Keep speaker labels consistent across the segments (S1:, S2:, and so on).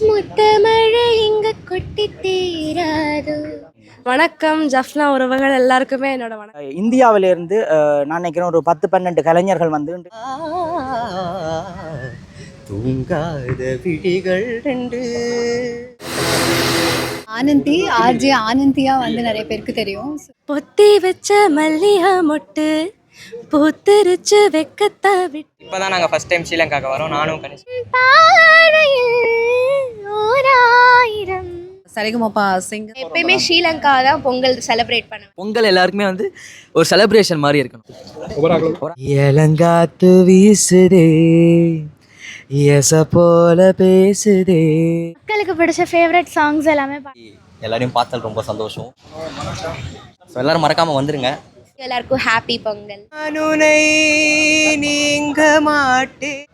S1: முத்தமழை இங்க கொட்டி தீராது. வணக்கம் ஜஃப்னா உறவுகள் எல்லாருக்குமே என்னோட வணக்கம்.
S2: இந்தியாவிலிருந்து நான் நினைக்கிறேன் ஒரு 10-12 கலைஞர்கள் வந்து
S3: தூங்காத விழிகள் ரெண்டு.
S4: ஆனந்தி ஆர்ஜே ஆனந்தியா வந்து நிறைய பேருக்கு தெரியும்.
S1: பொத்தி வச்ச மல்லிகை மொட்டு பூத்திருச்சு வெக்கத்தை விட்டு.
S3: இப்போதான் நாங்கள் ஃபர்ஸ்ட் டைம் ஸ்ரீலங்காவுக்கு வரோம். நானும்
S1: ஓராயிரம்
S4: சரிகமப்பா சிங்
S1: எப்பயுமே ஸ்ரீலங்கா தான் பொங்கல் செலிப்ரேட் பண்ணுவேன்.
S3: பொங்கல் எல்லாருக்குமே வந்து ஒரு செலிப்ரேஷன் மாதிரி இருக்கணும்.
S2: இளங்காத்து வீசுதே எச போல பேசுதே.
S1: மக்களுக்கு பிடிச்ச ஃபேவரட் சாங்ஸ் எல்லாமே
S3: எல்லாரையும் பார்த்தது ரொம்ப சந்தோஷம். ஸோ எல்லாரும் மறக்காமல் வந்துருங்க.
S1: எல்லாருக்கும் ஹாப்பி பொங்கல்.
S3: நீங்க மாட்டேன்.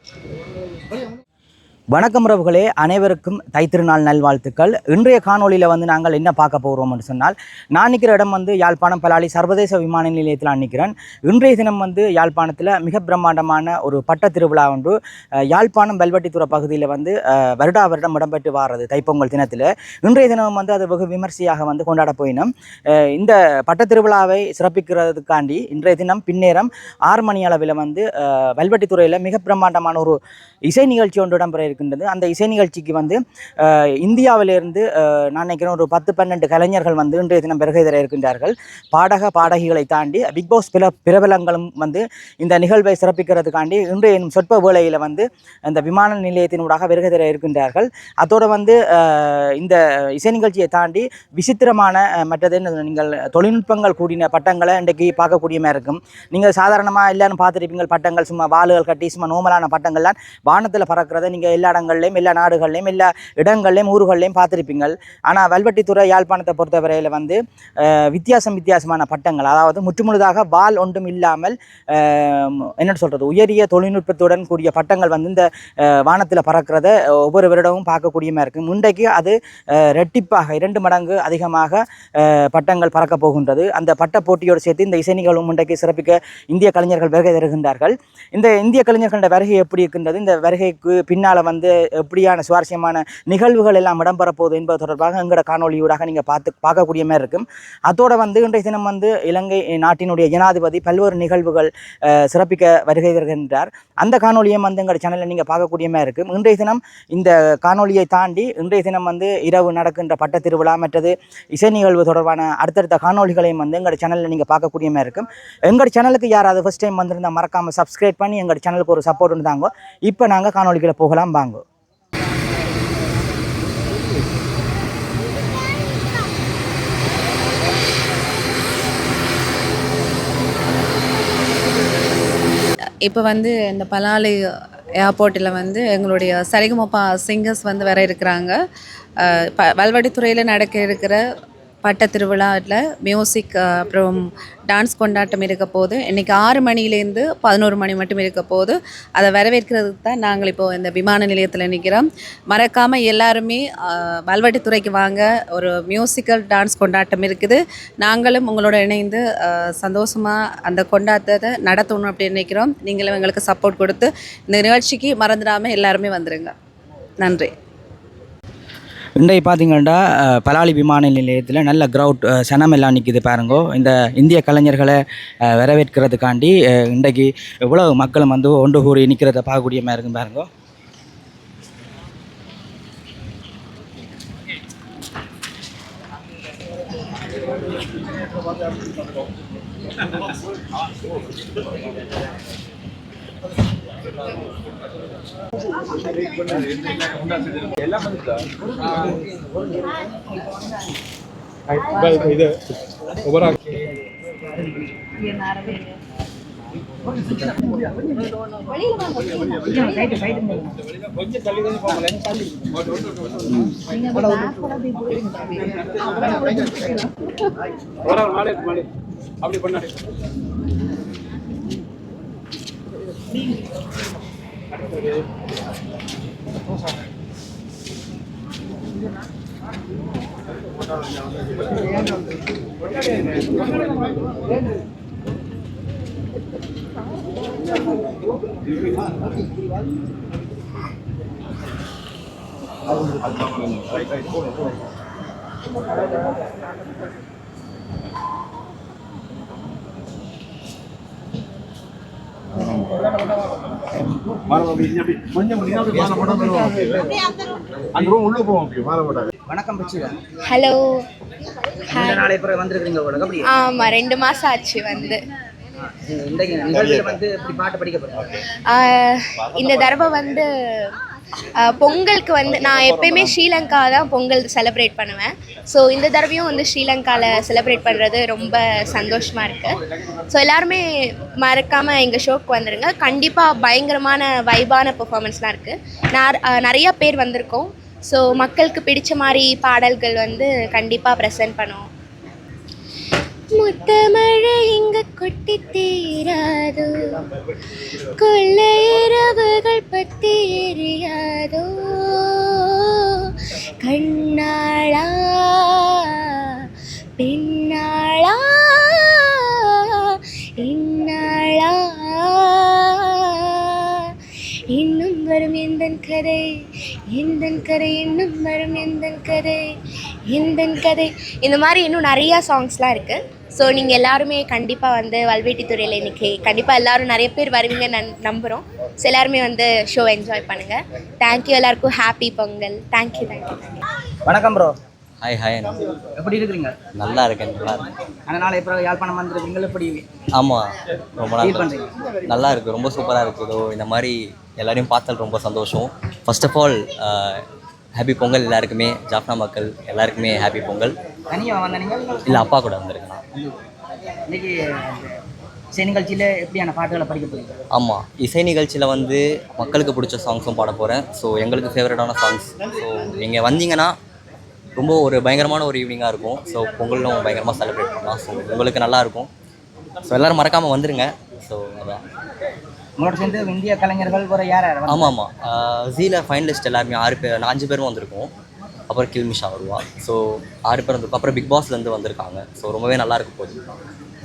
S2: வணக்கம் உறவுகளே, அனைவருக்கும் தைத்திருநாள் நல்வாழ்த்துக்கள். இன்றைய காணொலியில் வந்து நாங்கள் என்ன பார்க்க போகிறோம்னு சொன்னால், நான் நிற்கிற இடம் வந்து யாழ்ப்பாணம் பலாலி சர்வதேச விமான நிலையத்தில் நிற்கிறேன். இன்றைய தினம் வந்து யாழ்ப்பாணத்தில் மிக பிரம்மாண்டமான ஒரு பட்ட திருவிழா ஒன்று யாழ்ப்பாணம் வெல்வெட்டித்துறை பகுதியில் வந்து வருடம் இடம்பெற்று வாரது தைப்பொங்கல் தினத்தில். இன்றைய தினம் வந்து அது வெகு விமர்சையாக வந்து கொண்டாட போயினோம். இந்த பட்ட திருவிழாவை சிறப்பிக்கிறதுக்காண்டி இன்றைய தினம் பின்னேரம் 6 மணி அளவில் வந்து வெல்வெட்டித்துறையில் மிக பிரம்மாண்டமான ஒரு இசை நிகழ்ச்சி ஒன்று இடம்பெற இருக்கின்றது. அந்த இசை நிகழ்ச்சிக்கு வந்து இந்தியாவிலிருந்து நான் நினைக்கிறேன் ஒரு 10-12 கலைஞர்கள் வந்து இன்றைய தினம் வருகை தர இருக்கின்றார்கள். பாடகிகளை தாண்டி பிக் பாஸ் பிரபலங்களும் வந்து இந்த நிகழ்வை சிறப்பிக்கிறதுக்காண்டி இன்றைய சொற்ப வேளையில் வந்து இந்த விமான நிலையத்தினூடாக வருகை தர இருக்கின்றார்கள். அதோடு வந்து இந்த இசை நிகழ்ச்சியை தாண்டி விசித்திரமான மற்றது நீங்கள் தொழில்நுட்பங்கள் கூடின பட்டங்களை இன்றைக்கு பார்க்கக்கூடிய மாதிரி இருக்கும். நீங்கள் சாதாரணமாக எல்லாரும் பார்த்துருப்பீங்க, பட்டங்கள் சும்மா வாளுகள் கட்டி சும்மா நோமலான பட்டங்கள்லாம் வானத்தில் பறக்கிறத நீங்கள் எல்லா இடங்கள்லையும் எல்லா நாடுகள்லையும் எல்லா இடங்கள்லையும் ஊர்கள்லையும் பார்த்துருப்பீங்க. ஆனால் வெல்வெட்டித்துறை யாழ்ப்பாணத்தை பொறுத்தவரையில் வந்து வித்தியாசமான பட்டங்கள், அதாவது முற்றுமுழுதாக வால் ஒன்றும் இல்லாமல் என்ன சொல்கிறது உயரிய தொழில்நுட்பத்துடன் கூடிய பட்டங்கள் வந்து இந்த வானத்தில் பறக்கிறத ஒவ்வொரு வருடமும் பார்க்கக்கூடியமாக இருக்கும். இன்றைக்கு அது ரெட்டிப்பாக 2 மடங்கு அதிகமாக பட்டங்கள் பறக்க போகின்றது. அந்த பட்ட போட்டியோடு சேர்த்து இந்த இசை நிகழ்வும் இன்றைக்கு சிறப்பிக்க இந்திய கலைஞர்கள் வருகை தருகின்றார்கள். இந்த இந்திய கலைஞர்களோட வருகை எப்படி இருக்கின்றது, இந்த வருகைக்கு பின்னால் வந்து எப்படியான சுவாரஸ்யமான நிகழ்வுகள் எல்லாம் இடம்பெற போகுது என்பது தொடர்பாக எங்களோட காணொலியூடாக நீங்கள் பார்க்கக்கூடிய மாதிரி இருக்கும். அதோடு வந்து இன்றைய தினம் வந்து இலங்கை நாட்டினுடைய ஜனாதிபதி பல்வேறு நிகழ்வுகள் சிறப்பிக்க வருகை வருகின்றார். அந்த காணொலியும் வந்து எங்களோட சேனலில் நீங்கள் பார்க்கக்கூடிய மாதிரி இருக்கும். இன்றைய தினம் இந்த காணொலியை தாண்டி இன்றைய தினம் வந்து இரவு நடக்கின்ற பட்ட திருவிழா மற்றது இசை நிகழ்வு தொடர்பான அடுத்தடுத்த காணொலிகளையும் வந்து எங்களோட சேனலில் நீங்கள் பார்க்கக்கூடிய மாதிரி இருக்கும். எங்களோட சேனலுக்கு யாராவது ஃபர்ஸ்ட் டைம் வந்திருந்தால் மறக்காமல் சப்ஸ்கிரைப் பண்ணி எங்களோட சேனலுக்கு ஒரு சப்போர்ட் இருந்தாங்க. இப்போ நாங்கள் காணொலிகளை போகலாம் வாங்க.
S4: இப்போ வந்து இந்த பலாலி ஏர்போர்ட்டில் வந்து எங்களுடைய சரிகமப்பா சிங்கர்ஸ் வந்து வர இருக்கிறாங்க. வெல்வெட்டித்துறையில் நடக்க இருக்கிற பட்ட திருவிழாவில் மியூசிக் அப்புறம் டான்ஸ் கொண்டாட்டம் இருக்க போது இன்றைக்கி 6 மணிலேருந்து 11 மணி மட்டும் இருக்க போது அதை வரவேற்கிறதுக்கு தான் நாங்கள் இப்போது இந்த விமான நிலையத்தில் நிற்கிறோம். மறக்காமல் எல்லாருமே வெல்வெட்டித்துறைக்கு வாங்க. ஒரு மியூசிக்கல் டான்ஸ் கொண்டாட்டம் இருக்குது. நாங்களும் உங்களோட இணைந்து சந்தோஷமாக அந்த கொண்டாட்டத்தை நடத்தணும் அப்படின்னு நினைக்கிறோம். நீங்களும் எங்களுக்கு சப்போர்ட் கொடுத்து இந்த நிகழ்ச்சிக்கு மறந்துடாமல் எல்லாருமே வந்துடுங்க. நன்றி.
S2: இன்றைக்கு பார்த்தீங்கன்னா பலாலி விமான நிலையத்தில் நல்ல க்ரௌட் சனம் எல்லாம் நிற்கிது பாருங்கோ. இந்த இந்திய கலைஞர்களை வரவேற்கிறதுக்காண்டி இன்றைக்கு இவ்வளோ மக்களும் வந்து ஒன்று கூடி நிற்கிறத பார்க்கக்கூடிய மாதிரி இருக்கும் பாருங்கோ. அப்படி பண்ணாரு. வணக்கம் பிச்சுதா.
S1: ஹலோ.
S2: இந்த நாளை பிறகு வந்திருக்கீங்க உங்களுக்கு அப்படி?
S1: ஆமாம், 2 மாதம் ஆச்சு வந்து.
S2: இன்றைக்கு நிகழ்வில் வந்து இப்படி பாட்டு படிக்க போகிறேன்.
S1: இந்த தடவை வந்து பொங்கலுக்கு வந்து நான் எப்பயுமே ஸ்ரீலங்கா தான் பொங்கல் செலிப்ரேட் பண்ணுவேன். ஸோ இந்த தடவையும் வந்து ஸ்ரீலங்காவில் செலிப்ரேட் பண்ணுறது ரொம்ப சந்தோஷமாக இருக்குது. ஸோ எல்லாருமே மறக்காமல் எங்கள் ஷோக்கு வந்துடுங்க. கண்டிப்பாக பயங்கரமான வைபான பெர்ஃபார்மன்ஸ்லாம் இருக்குது. நிறையா பேர் வந்திருக்கோம். ஸோ மக்களுக்கு பிடிச்ச மாதிரி பாடல்கள் வந்து கண்டிப்பாக ப்ரெசென்ட் பண்ணுவோம். முத்தமழை இங்க கொட்டி தீராதோ, கொள்ளை இரவுகள் பத்தி எரியாதோ, கண்ணாளா பெண்ணாளா இந்நாளா, இன்னும் வரும் எந்தன் கதை, எந்தன் கதை, இன்னும் வரும் எந்தன் கதை, எந்தன் கதை. இந்த மாதிரி இன்னும் நிறையா சாங்ஸ்லாம் இருக்குது. ஸோ நீங்கள் எல்லாருமே கண்டிப்பாக வந்து வல்வெட்டித்துறையில் இன்றைக்கி கண்டிப்பாக எல்லோரும் நிறைய பேர் வருவீங்கன்னு நம்புகிறோம். ஸோ எல்லாருமே வந்து ஷோ என்ஜாய் பண்ணுங்கள். தேங்க்யூ, எல்லாருக்கும் ஹாப்பி பொங்கல். தேங்க்யூ.
S2: வணக்கம் ப்ரோ.
S3: Hi hi.
S2: எப்படி இருக்கிறீங்க?
S3: நல்லா இருக்கேன், நல்லா இருக்கேன்.
S2: அதனால் இப்போ யாழ்ப்பாணம் வந்திருக்கீங்க, எப்படி
S3: ஆமாம், ரொம்ப
S2: ஃபீல்
S3: நல்லா
S2: பண்ணுறீங்க?
S3: நல்லா இருக்குது, ரொம்ப சூப்பராக இருக்குது. இந்த மாதிரி எல்லாரையும் பார்த்தது ரொம்ப சந்தோஷம். First of all happy Pongal எல்லாருக்குமே, ஜாஃப்னா மக்கள் எல்லாருக்குமே ஹாப்பி பொங்கல்.
S2: தனியாக வந்த நீங்கள்?
S3: இல்லை, அப்பா கூட வந்திருக்கேன்.
S2: இன்னைக்கு இசை நிகழ்ச்சியில் எப்படியான பாட்டுகளை படிக்க போகிறீங்க?
S3: ஆமாம், இசை நிகழ்ச்சியில் வந்து மக்களுக்கு பிடிச்ச சாங்ஸும் பாட போகிறேன். ஸோ எங்களுக்கு ஃபேவரட்டான சாங்ஸ். ஸோ நீங்கள் வந்தீங்கன்னா ரொம்ப ஒரு பயங்கரமான ஒரு ஈவினிங்காக இருக்கும். ஸோ பொங்கலும் பயங்கரமாக செலிப்ரேட் பண்ணலாம். ஸோ உங்களுக்கு நல்லாயிருக்கும். ஸோ எல்லோரும் மறக்காமல் வந்துடுங்க. ஸோ அதான்.
S2: உங்களோட சேர்ந்து இந்திய கலைஞர்கள் கூட யார் யார்?
S3: ஆமாம், ஜீல ஃபைனலிஸ்ட் எல்லாருமே 6 பேர், 5 பேரும் வந்திருக்கோம். அப்புறம் கில்மிஷா வருவா. ஸோ 6 பேர் வந்திருக்கோம். அப்புறம் பிக் பாஸ்லேருந்து வந்திருக்காங்க. ஸோ ரொம்பவே நல்லா இருக்க போகுது.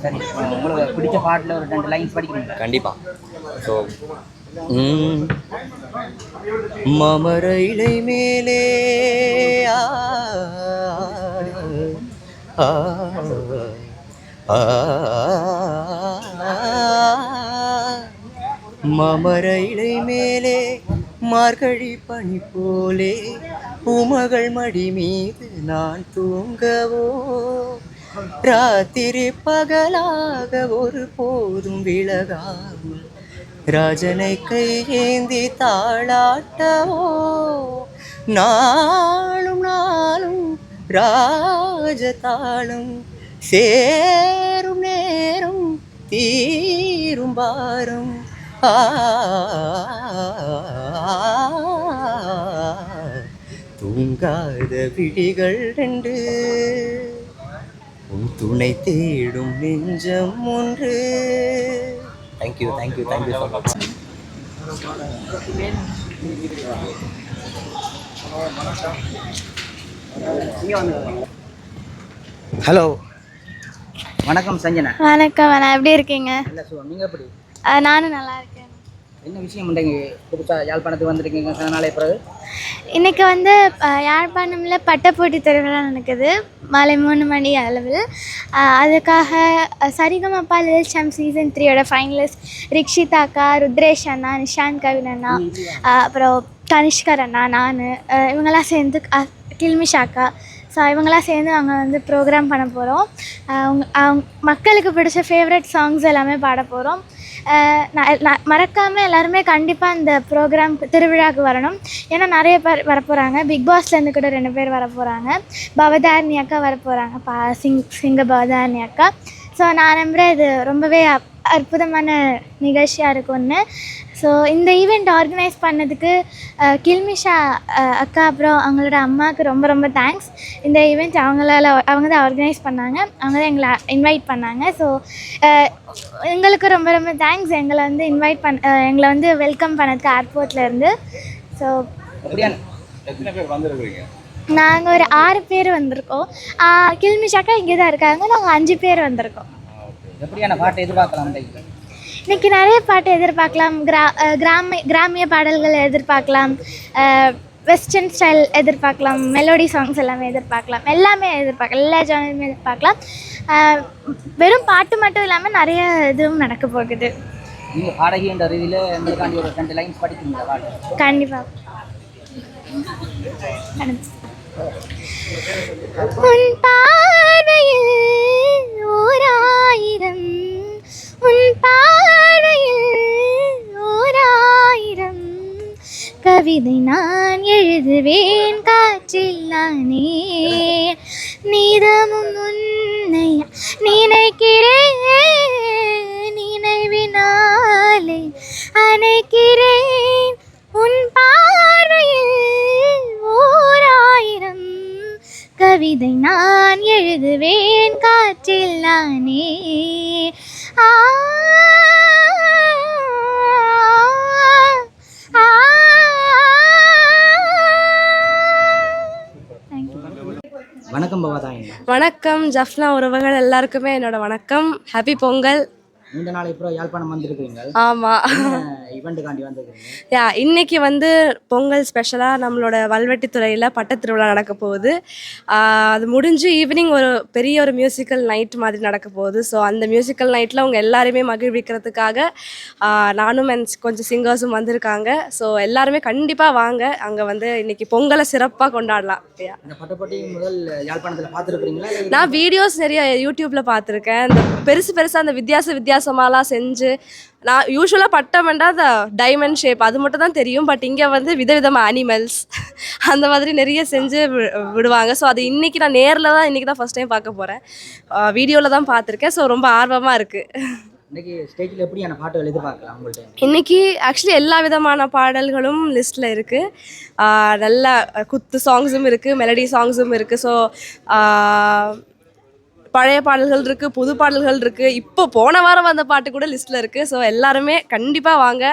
S2: சரி, உங்களுக்கு பிடிச்ச பாட்டில் ஒரு 2 லைன்ஸ் படிக்கிறீங்க?
S3: கண்டிப்பாக. ஸோ மாமர இலை மேலே மாமர இலை மேலே மார்கழி பனி போலே உமகள் மடி மீது நான் தூங்கவோ, ராத்திரி பகலாக ஒரு போதும் விலகாமல் ராஜனை கையேந்தி தாளாட்டவோ, நாளும் நாளும் ராஜதாளம் சேரும் நேரம் தீரும் பாரம். தூங்காத விழிகள் 2, உன் துணை தேடும் நெஞ்சம் 1. Thank you so much.
S2: ஹலோ, வணக்கம் சஞ்சனா.
S5: வணக்கம். எப்படி இருக்கீங்க?
S2: இல்லை சுவா, நீங்கள் எப்படி?
S5: நானும் நல்லா இருக்கேன்.
S2: என்ன விஷயம் பண்ணுறீங்க? புதுசாக யாழ்ப்பாணத்துக்கு வந்திருக்கீங்க கொஞ்ச நாளை பிறகு.
S5: இன்றைக்கி வந்து யாழ்ப்பாணமில் பட்டப்போட்டி திருவிழா நடக்குது மாலை 3 மணி அளவில். அதுக்காக சரிகமப்பா லில் சாம்ப் சீசன் 3யோட ஃபைனலிஸ்ட் ரிக்ஷிதா அக்கா, ருத்ரேஷ் அண்ணா, நிஷாந்த் கவின் அண்ணா, அப்புறம் தனிஷ்கர் அண்ணா, நான் இவங்கெல்லாம் சேர்ந்து கில்மிஷா அக்கா, ஸோ இவங்கெல்லாம் சேர்ந்து நாங்கள் வந்து ப்ரோக்ராம் பண்ண போகிறோம். மக்களுக்கு பிடிச்ச ஃபேவரட் சாங்ஸ் எல்லாமே பாட போகிறோம். மறக்காமல் எல்லாருமே கண்டிப்பாக இந்த ப்ரோக்ராம் திருவிழாவுக்கு வரணும். ஏன்னா நிறைய பேர் வரப்போகிறாங்க. பிக் பாஸ்லேருந்து கூட 2 பேர் வரப்போகிறாங்க. பவதாரணி அக்கா வரப்போகிறாங்க, சிங்க பவதாரணி அக்கா. ஸோ நான் நம்புகிறேன் இது ரொம்பவே அற்புதமான நிகழ்ச்சியாக இருக்கும்னு. ஸோ இந்த ஈவெண்ட் ஆர்கனைஸ் பண்ணதுக்கு கில்மிஷா அக்கா அப்புறம் அவங்களோட அம்மாவுக்கு ரொம்ப ரொம்ப தேங்க்ஸ். இந்த ஈவெண்ட் அவங்க தான் ஆர்கனைஸ் பண்ணாங்க, அவங்க தான் எங்களை இன்வைட் பண்ணாங்க. ஸோ எங்களுக்கு ரொம்ப ரொம்ப தேங்க்ஸ் எங்களை வந்து எங்களை வந்து வெல்கம் பண்ணதுக்கு ஏர்போர்ட்லேருந்து. ஸோ
S6: எத்தனை பேர் வந்திருக்கிறீங்க?
S5: நாங்கள் ஒரு 6 பேர் வந்திருக்கோம். கில்மிஷாக்கா இங்கே தான் இருக்காங்க. நாங்கள் 5 பேர் வந்திருக்கோம்.
S2: எப்படியான பாட்டு எதிர்பார்க்கலாம்?
S5: இன்றைக்கி நிறைய பாட்டு எதிர்பார்க்கலாம். கிராமிய பாடல்களை எதிர்பார்க்கலாம். வெஸ்டர்ன் ஸ்டைல் எதிர்பார்க்கலாம், மெலோடி சாங்ஸ் எல்லாமே எதிர்பார்க்கலாம், எல்லாமே எதிர்பார்க்கலாம், எல்லா ஜானருமே எதிர்பார்க்கலாம். வெறும் பாட்டு மட்டும் இல்லாமல் நிறைய இதுவும் நடக்க போகுது.
S2: நீங்கள் பாடகின்ற ரீதியில் எங்களுக்காண்டி ஒரு 2 லைன்ஸ் படிக்கிறீங்களா பாட்டு?
S5: கண்டிப்பாக. உன் பார்வையில் ஓராயிரம், உன் பார்வையில் ஓராயிரம் கவிதை நான் எழுதுவேன் காற்றில் நானே, நீதமும் உன்னை நினைக்கிறேன், நினைவினாலே அணைக்கிறேன், உன் பார்வையில் ஓராயிரம் கவிதை நான் எழுதுவேன் காற்றில் நானே. ஆ
S2: வணக்கம் பவாதாயினி.
S7: வணக்கம் ஜஃப்னா உறவுகள் எல்லாருக்குமே என்னோட வணக்கம். ஹாப்பி பொங்கல்.
S2: நீண்ட நாள் இப்போ யாழ்ப்பாணம் வந்திருக்கிறீங்க.
S7: ஆமாம்,
S2: ஈவெண்ட்டுக்காண்டி வந்திருக்கிறீங்க.
S7: இன்னைக்கு வந்து பொங்கல் ஸ்பெஷலாக நம்மளோட வல்வெட்டித்துறையில் பட்டத்திருவிழா நடக்க போகுது. அது முடிஞ்சு ஈவினிங் ஒரு பெரிய ஒரு மியூசிக்கல் நைட் மாதிரி நடக்க போகுது. ஸோ அந்த மியூசிக்கல் நைட்டில் அவங்க எல்லாருமே மகிழ்விக்கிறதுக்காக நானும் கொஞ்சம் சிங்கர்ஸும் வந்திருக்காங்க. ஸோ எல்லாருமே கண்டிப்பாக வாங்க, அங்கே வந்து இன்னைக்கு பொங்கலை சிறப்பாக கொண்டாடலாம்.
S2: இந்த பட்டப்பட்டி முதல் யாழ்ப்பாணத்தில் பார்த்துருக்குறீங்களா?
S7: நான் வீடியோஸ் நிறைய யூடியூப்பில் பார்த்துருக்கேன். இந்த பெருசாக அந்த வித்தியாசமாலாம் செஞ்சு, நான் யூஸ்வலாக பட்டம்னா அந்த டைமண்ட் ஷேப் அது மட்டும் தான் தெரியும். பட் இங்கே வந்து விதவிதமாக அனிமல்ஸ் அந்த மாதிரி நிறைய செஞ்சு விடுவாங்க. ஸோ அது இன்றைக்கி நான் நேரில் தான் இன்றைக்கி தான் ஃபஸ்ட் டைம் பார்க்க போகிறேன். வீடியோவில் தான் பார்த்துருக்கேன். ஸோ ரொம்ப ஆர்வமாக இருக்குது.
S2: இன்னைக்கு ஸ்டேஜில் எப்படியான பாட்டுகள் எதிர்பார்க்கலாம் உங்கள்கிட்ட?
S7: இன்றைக்கி ஆக்சுவலி எல்லா விதமான பாடல்களும் லிஸ்ட்டில் இருக்குது. நல்ல குத்து சாங்ஸும் இருக்குது, மெலடி சாங்ஸும் இருக்குது. ஸோ பழைய பாடல்கள் இருக்குது, புது பாடல்கள் இருக்குது, இப்போ போன வாரம் வந்த பாட்டு கூட லிஸ்ட்டில் இருக்குது. ஸோ எல்லாருமே கண்டிப்பாக வாங்க.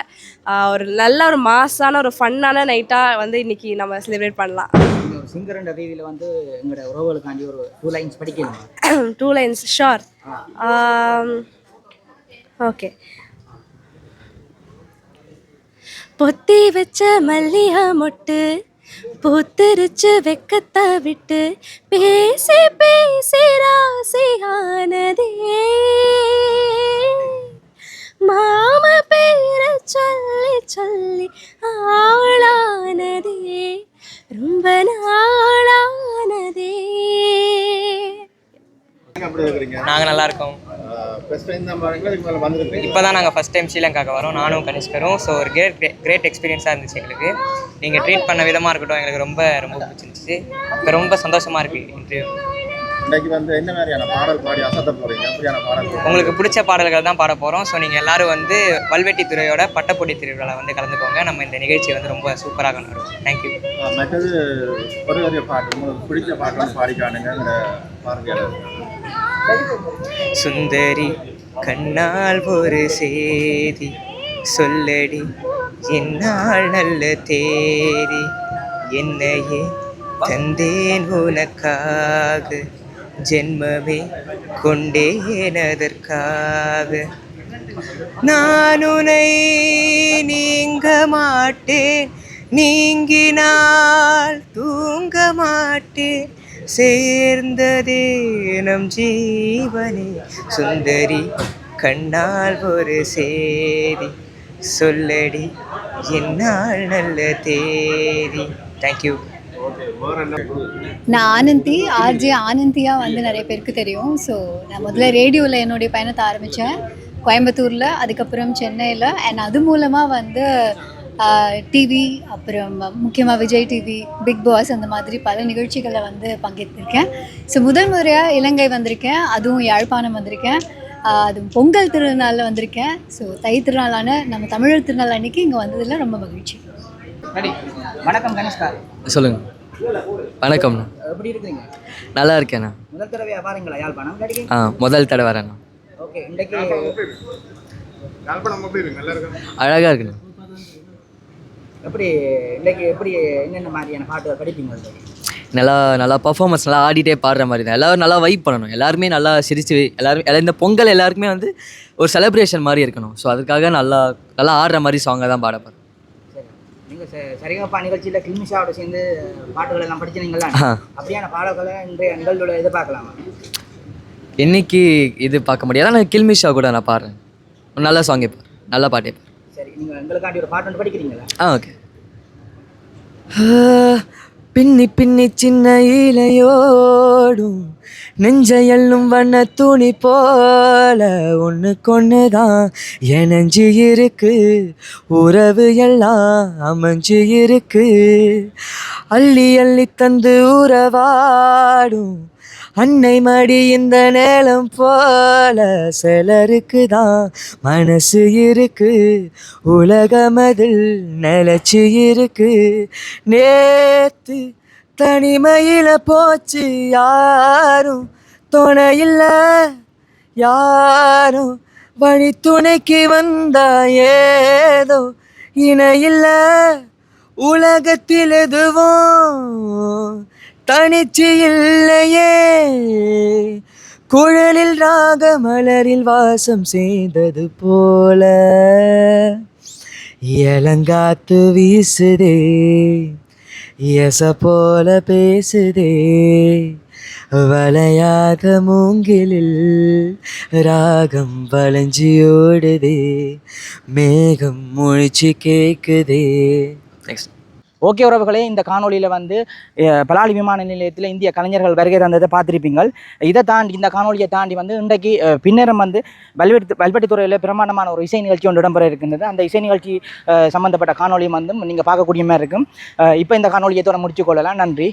S7: ஒரு நல்ல ஒரு மாஸான ஒரு ஃபன்னான நைட்டாக வந்து இன்றைக்கி நம்ம செலிப்ரேட் பண்ணலாம்.
S2: நீங்கள் ஒரு சிங்கர்ன்ற ரீதியில் வந்து எங்களோட உறவுகளுக்காண்டி ஒரு 2 லைன்ஸ் படிக்கணும்.
S7: 2 லைன்ஸ் ஷோர். ஓகே. பொத்தி வச்ச மல்லிகை மொட்டு பூத்திருச்சு வெக்கத்தை விட்டு, பேசி பேசி ராசியானதே, மாம பேர சொல்லி சொல்லி ஆளானதே, ரொம்ப நாளானதே.
S8: நாங்கள் நல்லா இருக்கோம். இப்போ தான் நாங்கள் ஃபஸ்ட் டைம் ஸ்ரீலங்காவுக்கு வரோம், நானும் கனிஷ்கரும். ஸோ ஒரு கிரேட் எக்ஸ்பீரியன்ஸாக இருந்துச்சு எங்களுக்கு. நீங்கள் ட்ரீட் பண்ண விதமாக இருக்கட்டும், எங்களுக்கு ரொம்ப ரொம்ப பிடிச்சிருந்துச்சு. இப்போ ரொம்ப சந்தோஷமாக இருக்குது இன்டர்வியூ.
S6: இன்னைக்கு வந்து என்ன மாதிரியான பாடல் பாடி அசத்த போகிறீங்க? எப்படியான பாடல்?
S8: உங்களுக்கு பிடிச்ச பாடல்கள் தான் பாட போகிறோம். ஸோ நீங்கள் எல்லோரும் வந்து வல்வெட்டித்துறையோட பட்டப்பொடி திருவிழாவில் வந்து கலந்துக்கோங்க. நம்ம இந்த நிகழ்ச்சியை வந்து ரொம்ப சூப்பராக கொண்டாடுவோம். தேங்க்யூ.
S6: மற்றது ஒரு பாட்டு உங்களுக்கு பிடிச்ச பாட்டு வந்து பாடிக்கானுங்க பார்வையாளர்.
S8: சுந்தரி கண்ணால் ஒரு சேதி சொல்லடி, என்னால் நல்ல தேதி, என்னையே தந்தேன் உனக்காக, ஜென்மமே கொண்டேன் அதற்காக, நான் உன்னை நீங்க மாட்டேன், நீங்கினால் தூங்க மாட்டேன், சேர்ந்ததே நம் ஜீவனே, சுந்தரி கண்ணால் ஒரு சேதி சொல்லடி, என்னால் நல்ல தேதி. தேங்க்யூ.
S9: நான் ஆனந்தி, ஆர்ஜே ஆனந்தியாக வந்து நிறைய பேருக்கு தெரியும். ஸோ நான் முதல்ல ரேடியோவில் என்னுடைய பயணத்தை ஆரம்பித்தேன் கோயம்புத்தூரில், அதுக்கப்புறம் சென்னையில். அண்ட் அது மூலமாக வந்து டிவி, அப்புறம் முக்கியமாக விஜய் டிவி, பிக் பாஸ், அந்த மாதிரி பல நிகழ்ச்சிகளில் வந்து பங்கேற்றிருக்கேன். ஸோ முதல் முறையாக இலங்கை வந்திருக்கேன், அதுவும் யாழ்ப்பாணம் வந்திருக்கேன், அதுவும் பொங்கல் திருநாளில் வந்திருக்கேன். ஸோ தை திருநாளான நம்ம தமிழர் திருநாள் அன்றைக்கி இங்கே வந்ததில் ரொம்ப மகிழ்ச்சி.
S2: வணக்கம் கணேஷ்கார்.
S10: சொல்லுங்க. வணக்கம்ண்ணா.
S2: எப்படி இருக்கீங்க?
S10: நல்லா இருக்கேண்ணா.
S2: முதல் தடவையாக பாருங்களா யாழ்ப்பாணம்?
S10: முதல் தடவை வரேண்ணா.
S2: ஓகே. இன்றைக்கு
S10: அழகாக இருக்குண்ணா.
S2: எப்படி இன்றைக்கு எப்படி என்னென்ன மாதிரியான பாட்டு படிப்பீங்க?
S10: நல்லா பர்ஃபார்மன்ஸ், நல்லா ஆடிட்டே பாடுற மாதிரி தான். எல்லோரும் நல்லா வைப் பண்ணணும், எல்லாருமே நல்லா சிரிச்சு, எல்லாருமே இந்த பொங்கல் எல்லாருக்குமே வந்து ஒரு செலிப்ரேஷன் மாதிரி இருக்கணும். ஸோ அதுக்காக நல்லா ஆடுற மாதிரி சாங்கை தான் பாட போகிறேன்.
S2: சரி, நீங்கள் சரிகமப்பா நிகழ்ச்சியில் கில்மிஷாவோட சேர்ந்து பாட்டுகள் எல்லாம் படிச்சிருங்களா? அப்படியான பாடல்களை இன்றைய நிகழ்வுல எதிர்பார்க்கலாமா?
S10: இன்னைக்கு இது பார்க்க முடியாது, ஆனால் கில்மிஷா கூட நான் பாடுறேன். நல்ல சாங் இப்போ, நல்ல பாட்டு.
S2: சரி, நீங்கள் எங்களுக்காண்டி ஒரு பாட்டு ஒன்று படிக்கிறீங்களா?
S10: ஓகே. பின்னி பின்னி சின்ன இலையோடும் நெஞ்சையல்லும் வண்ண துணி போல ஒன்றுக்கொன்று தான் எனஞ்சி இருக்கு, உறவு எல்லாம் அமைஞ்சு இருக்கு, அள்ளி அள்ளி தந்து உறவாடும் அன்னை மடி இந்த நேலம் போல சிலருக்கு தான் மனசு இருக்கு, உலகமதில் நிலச்சி இருக்கு, நேத்து தனிமையில போச்சு யாரும் துணையில்ல, யாரும் வழி துணைக்கு வந்தா ஏதோ இணையில்ல, உலகத்தில் எதுவும் தனிச்சு இல்லையே, குழலில் ராக மலரில் வாசம் செய்தது போல இளங்காத்து வீசுதே, எச போல பேசுதே, வளையாத மூங்கிலில் ராகம் வளைஞ்சி ஓடுதே, மேகம் முழிச்சு கேட்குதே. நெக்ஸ்ட்.
S2: ஓகே உறவுகளே, இந்த காணொலியில் வந்து பலாலி விமான நிலையத்தில் இந்திய கலைஞர்கள் வருகை தந்ததை பார்த்துருப்பீங்கள். இதை தாண்டி, இந்த காணொலியை தாண்டி வந்து இன்றைக்கு பின்னரும் வந்து வல்வெட்டித்துறையில் பிரமாண்டமான ஒரு இசை நிகழ்ச்சி ஒன்று இடம்பெற இருக்கின்றது. அந்த இசை நிகழ்ச்சி சம்மந்தப்பட்ட காணொலியும் வந்து நீங்கள் பார்க்கக்கூடிய மாதிரி இருக்கும். இப்போ இந்த காணொலியை முடிச்சு கொள்ளலாம். நன்றி.